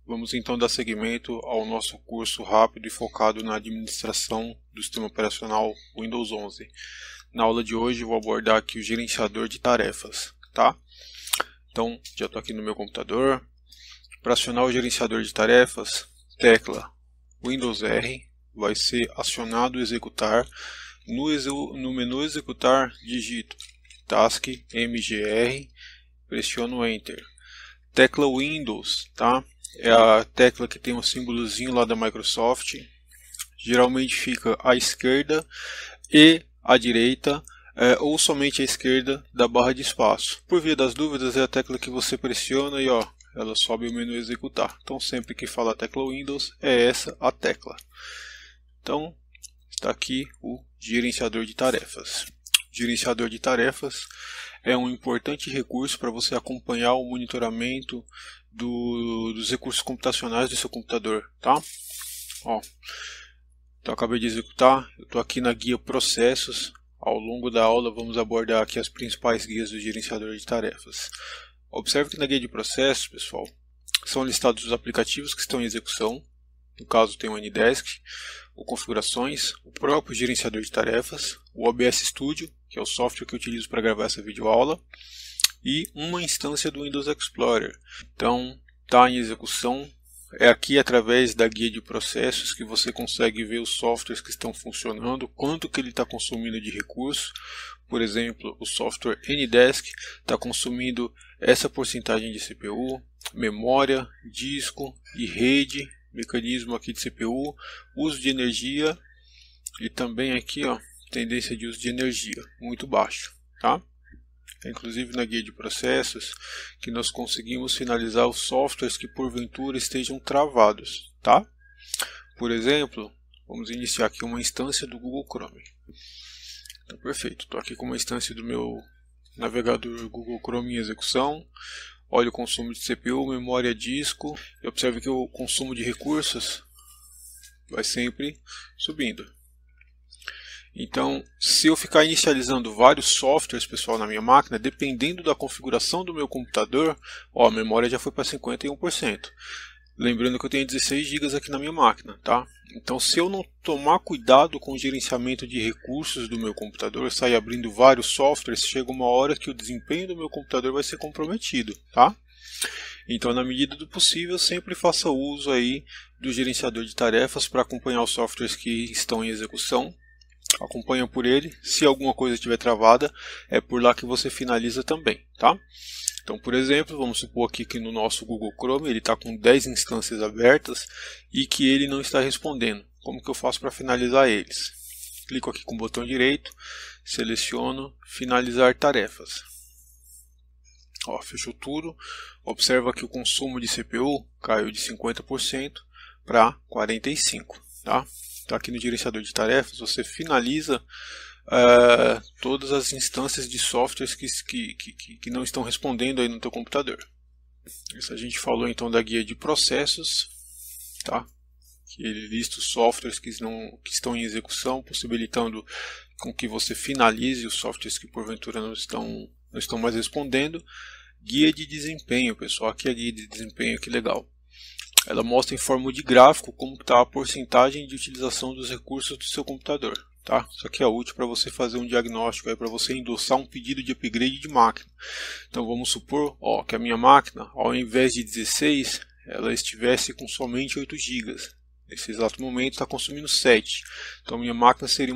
Vamos então dar seguimento ao nosso curso rápido e focado na administração do sistema operacional Windows 11. Na aula de hoje eu vou abordar aqui o gerenciador de tarefas, tá? Então, já estou aqui no meu computador. Para acionar o gerenciador de tarefas, tecla Windows R, vai ser acionado executar. No menu executar, digito Task MGR, pressiono Enter. Tecla Windows, tá? É a tecla que tem um símbolozinho lá da Microsoft. Geralmente fica à esquerda e à direita, ou somente à esquerda da barra de espaço. Por via das dúvidas, é a tecla que você pressiona e ó, ela sobe o menu executar. Então sempre que fala a tecla Windows, é essa a tecla. Então está aqui o gerenciador de tarefas. Gerenciador de tarefas é um importante recurso para você acompanhar o monitoramento dos recursos computacionais do seu computador, tá? Ó, então acabei de executar, eu estou aqui na guia processos. Ao longo da aula vamos abordar aqui as principais guias do gerenciador de tarefas. Observe que na guia de processos, pessoal, são listados os aplicativos que estão em execução. No caso tem o Anydesk, o configurações, o próprio gerenciador de tarefas, o OBS Studio, que é o software que eu utilizo para gravar essa videoaula, e uma instância do Windows Explorer. Então, está em execução. É aqui através da guia de processos que você consegue ver os softwares que estão funcionando, quanto que ele está consumindo de recurso. Por exemplo, o software Anydesk está consumindo essa porcentagem de CPU, memória, disco e rede, mecanismo aqui de CPU, uso de energia e também aqui ó, tendência de uso de energia muito baixo, tá? Inclusive na guia de processos que nós conseguimos finalizar os softwares que porventura estejam travados, tá? Por exemplo, vamos iniciar aqui uma instância do Google Chrome. Então, perfeito, estou aqui com uma instância do meu navegador Google Chrome em execução. Olha o consumo de CPU, memória, disco. E observe que o consumo de recursos vai sempre subindo. Então, se eu ficar inicializando vários softwares, pessoal, na minha máquina, dependendo da configuração do meu computador, ó, a memória já foi para 51%. Lembrando que eu tenho 16 GB aqui na minha máquina, tá? Então, se eu não tomar cuidado com o gerenciamento de recursos do meu computador, sair abrindo vários softwares, chega uma hora que o desempenho do meu computador vai ser comprometido, tá? Então, na medida do possível, sempre faça uso aí do gerenciador de tarefas para acompanhar os softwares que estão em execução. Acompanha por ele. Se alguma coisa estiver travada, é por lá que você finaliza também, tá? Então, por exemplo, vamos supor aqui que no nosso Google Chrome ele está com 10 instâncias abertas e que ele não está respondendo. Como que eu faço para finalizar eles? Clico aqui com o botão direito, seleciono finalizar tarefas. Ó, fechou tudo. Observa que o consumo de CPU caiu de 50% para 45%, tá? Então, aqui no gerenciador de tarefas, você finaliza todas as instâncias de softwares que não estão respondendo aí no teu computador. Isso a gente falou então da guia de processos, tá? Que ele lista os softwares que estão em execução, possibilitando com que você finalize os softwares que porventura não estão mais respondendo. Guia de desempenho, pessoal, aqui é a guia de desempenho, que legal. Ela mostra em forma de gráfico como está a porcentagem de utilização dos recursos do seu computador, tá? Isso aqui é útil para você fazer um diagnóstico, para você endossar um pedido de upgrade de máquina. Então vamos supor ó, que a minha máquina, ao invés de 16, ela estivesse com somente 8 GB. Nesse exato momento está consumindo 7. Então minha máquina seria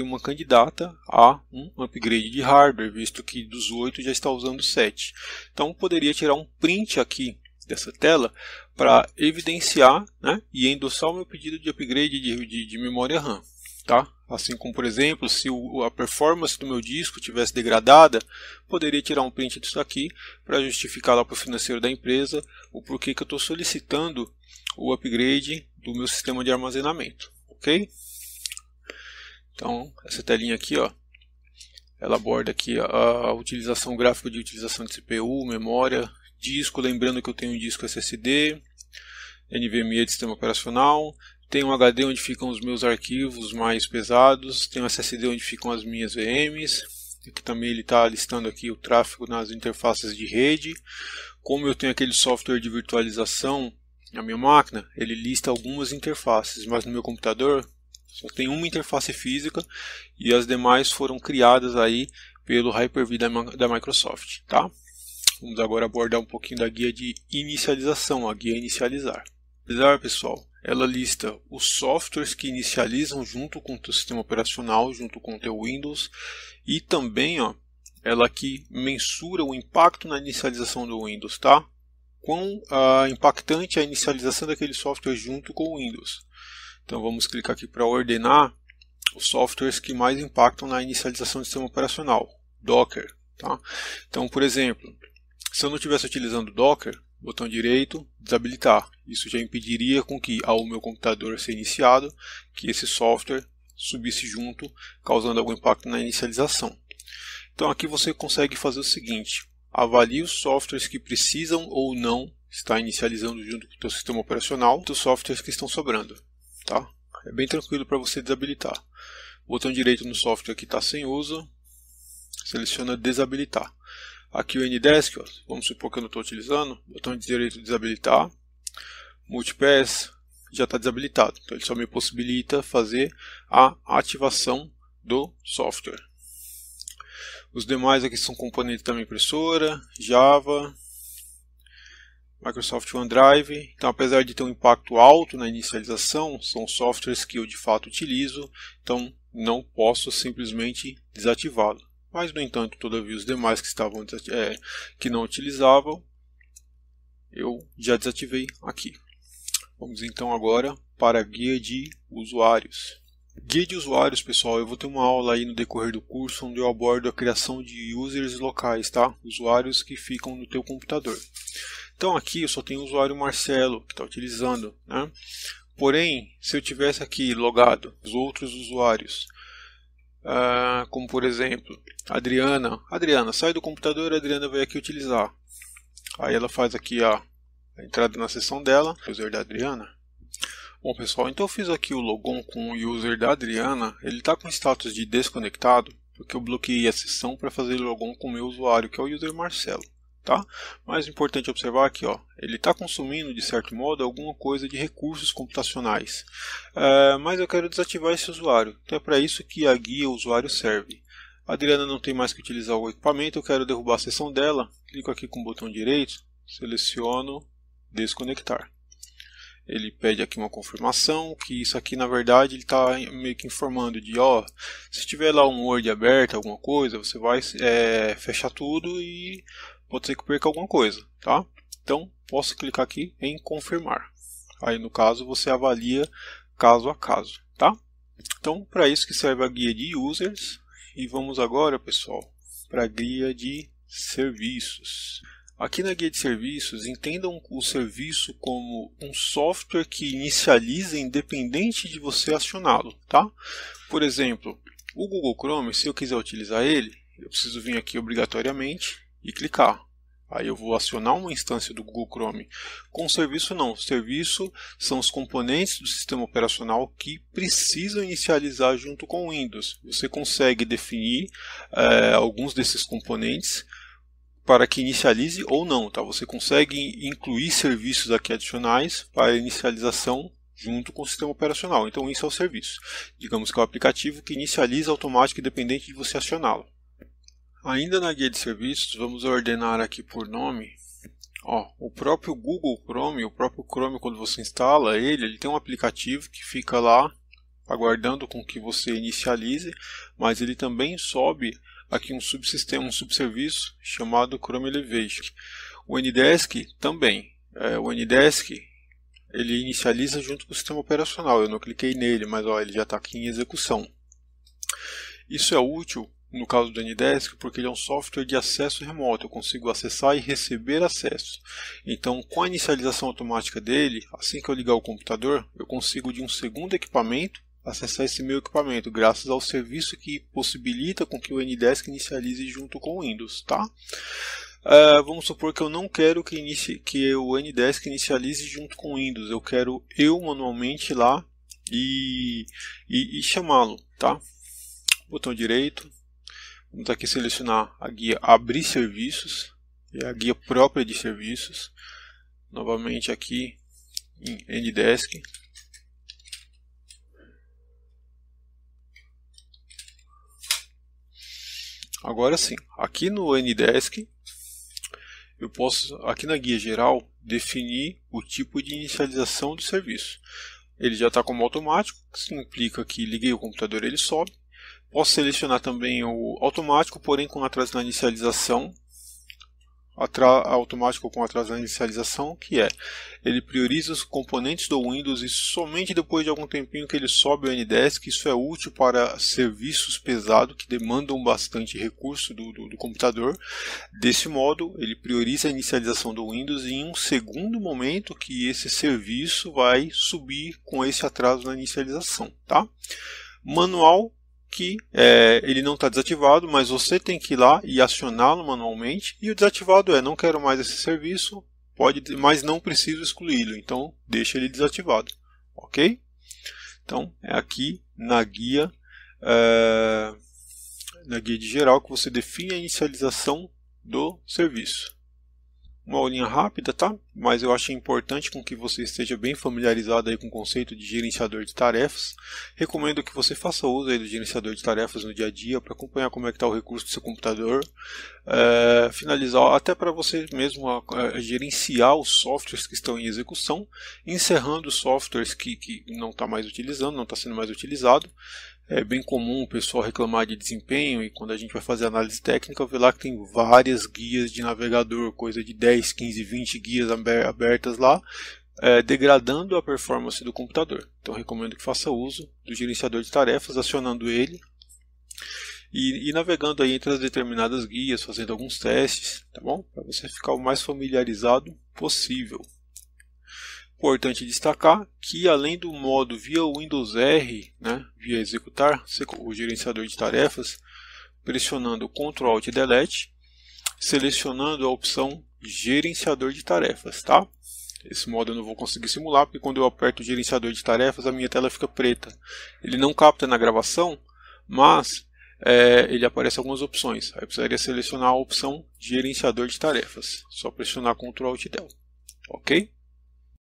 uma candidata a um upgrade de hardware, visto que dos 8 já está usando 7. Então eu poderia tirar um print aqui dessa tela para evidenciar, né, e endossar o meu pedido de upgrade de memória RAM, tá? Assim como, por exemplo, se a performance do meu disco tivesse degradada, poderia tirar um print disso aqui para justificar lá para o financeiro da empresa o porquê que eu estou solicitando o upgrade do meu sistema de armazenamento, ok? Então, essa telinha aqui, ó, ela aborda aqui a utilização gráfica de utilização de CPU, memória, disco, lembrando que eu tenho um disco SSD, NVMe de sistema operacional, tenho um HD onde ficam os meus arquivos mais pesados, tenho um SSD onde ficam as minhas VMs, aqui também ele está listando aqui o tráfego nas interfaces de rede, Como eu tenho aquele software de virtualização na minha máquina, ele lista algumas interfaces, mas no meu computador só tem uma interface física e as demais foram criadas aí pelo Hyper-V da Microsoft, tá? Vamos agora abordar um pouquinho da guia de inicialização, a guia inicializar. Pessoal, ela lista os softwares que inicializam junto com o teu sistema operacional, junto com o teu Windows, e também ela aqui mensura o impacto na inicialização do Windows, tá? Quão impactante é a inicialização daquele software junto com o Windows. Então vamos clicar aqui para ordenar os softwares que mais impactam na inicialização do sistema operacional, Docker, tá? Então, por exemplo, se eu não estivesse utilizando Docker, botão direito, desabilitar. Isso já impediria com que, ao meu computador ser iniciado, que esse software subisse junto, causando algum impacto na inicialização. Então aqui você consegue fazer o seguinte: avalie os softwares que precisam ou não estar inicializando junto com o seu sistema operacional, os softwares que estão sobrando, tá? É bem tranquilo para você desabilitar. Botão direito no software que está sem uso, seleciona desabilitar. Aqui o Ndesk, vamos supor que eu não estou utilizando, botão direito desabilitar, Multipass já está desabilitado, então ele só me possibilita fazer a ativação do software. Os demais aqui são componentes da minha impressora, Java, Microsoft OneDrive. Então, apesar de ter um impacto alto na inicialização, são softwares que eu de fato utilizo, então não posso simplesmente desativá-lo. Mas, no entanto, todavia, os demais que não utilizavam, eu já desativei aqui. Vamos então agora para a guia de usuários. Guia de usuários, pessoal, eu vou ter uma aula aí no decorrer do curso onde eu abordo a criação de users locais, tá? Usuários que ficam no teu computador. Então aqui eu só tenho o usuário Marcelo que está utilizando, né? Porém, se eu tivesse aqui logado os outros usuários, como por exemplo, Adriana, sai do computador, a Adriana vai aqui utilizar. Aí ela faz aqui a entrada na sessão dela, user da Adriana. Bom pessoal, então eu fiz aqui o logon com o user da Adriana, ele está com status de desconectado, porque eu bloqueei a sessão para fazer logon com o meu usuário, que é o user Marcelo. Tá? Mas importante observar aqui, ele está consumindo de certo modo alguma coisa de recursos computacionais, mas eu quero desativar esse usuário, então é para isso que a guia usuário serve. A Adriana não tem mais que utilizar o equipamento, eu quero derrubar a sessão dela, clico aqui com o botão direito, seleciono desconectar. Ele pede aqui uma confirmação, que isso aqui na verdade ele está meio que informando de, se tiver lá um Word aberto, alguma coisa, você vai fechar tudo e pode ser que perca alguma coisa, tá? Então, posso clicar aqui em confirmar. Aí, no caso, você avalia caso a caso, tá? Então, para isso que serve a guia de users. E vamos agora, pessoal, para a guia de serviços. Aqui na guia de serviços, entendam o serviço como um software que inicializa independente de você acioná-lo, tá? Por exemplo, o Google Chrome, se eu quiser utilizar ele, eu preciso vir aqui obrigatoriamente e clicar. Aí eu vou acionar uma instância do Google Chrome. Com serviço não. Serviço são os componentes do sistema operacional que precisam inicializar junto com o Windows. Você consegue definir alguns desses componentes para que inicialize ou não. Tá? Você consegue incluir serviços aqui adicionais para inicialização junto com o sistema operacional. Então isso é o serviço. Digamos que é o aplicativo que inicializa automático independente de você acioná-lo. Ainda na guia de serviços, vamos ordenar aqui por nome. O próprio Google Chrome, o próprio Chrome, quando você instala ele tem um aplicativo que fica lá aguardando com que você inicialize, mas ele também sobe aqui um subsistema, um subserviço chamado Chrome Elevation. O Ndesk também. O Ndesk ele inicializa junto com o sistema operacional. Eu não cliquei nele, mas ele já está aqui em execução. Isso é útil no caso do Ndesk, porque ele é um software de acesso remoto, eu consigo acessar e receber acesso. Então, com a inicialização automática dele, assim que eu ligar o computador, eu consigo de um segundo equipamento acessar esse meu equipamento, graças ao serviço que possibilita com que o Ndesk inicialize junto com o Windows. Tá? Vamos supor que eu não quero que o Ndesk inicialize junto com o Windows, eu quero manualmente ir lá e chamá-lo. Tá? Botão direito. Vamos aqui selecionar a guia Abrir Serviços é a guia própria de serviços. Novamente aqui em NDesk. Agora sim, aqui no NDesk, eu posso, aqui na guia geral, definir o tipo de inicialização do serviço. Ele já está como automático, que implica que liguei o computador, ele sobe. Posso selecionar também o automático, porém com atraso na inicialização. Automático com atraso na inicialização, que é, ele prioriza os componentes do Windows e somente depois de algum tempinho que ele sobe o NDesk. Isso é útil para serviços pesados que demandam bastante recurso do computador. Desse modo, ele prioriza a inicialização do Windows e em um segundo momento que esse serviço vai subir com esse atraso na inicialização, tá? Manual, que ele não está desativado, mas você tem que ir lá e acioná-lo manualmente. E o desativado não quero mais esse serviço, mas não preciso excluí-lo, então deixa ele desativado, ok? Então é aqui na guia de geral que você define a inicialização do serviço. Uma aulinha rápida, tá? Mas eu acho importante com que você esteja bem familiarizado aí com o conceito de gerenciador de tarefas. Recomendo que você faça uso aí do gerenciador de tarefas no dia a dia para acompanhar como é que está o recurso do seu computador. Finalizar, até para você mesmo gerenciar os softwares que estão em execução, encerrando os softwares que não está mais utilizando, não está sendo mais utilizado. É bem comum o pessoal reclamar de desempenho, e quando a gente vai fazer análise técnica, vê lá que tem várias guias de navegador, coisa de 10, 15, 20 guias abertas lá, degradando a performance do computador. Então recomendo que faça uso do gerenciador de tarefas, acionando ele e navegando aí entre as determinadas guias, fazendo alguns testes, tá bom? Para você ficar o mais familiarizado possível. Importante destacar que além do modo via Windows R, via executar, o gerenciador de tarefas, pressionando Ctrl Alt Delete, selecionando a opção gerenciador de tarefas, tá? Esse modo eu não vou conseguir simular, porque quando eu aperto o gerenciador de tarefas a minha tela fica preta. Ele não capta na gravação, mas ele aparece algumas opções. Aí eu precisaria selecionar a opção gerenciador de tarefas, só pressionar Ctrl Alt Del, ok?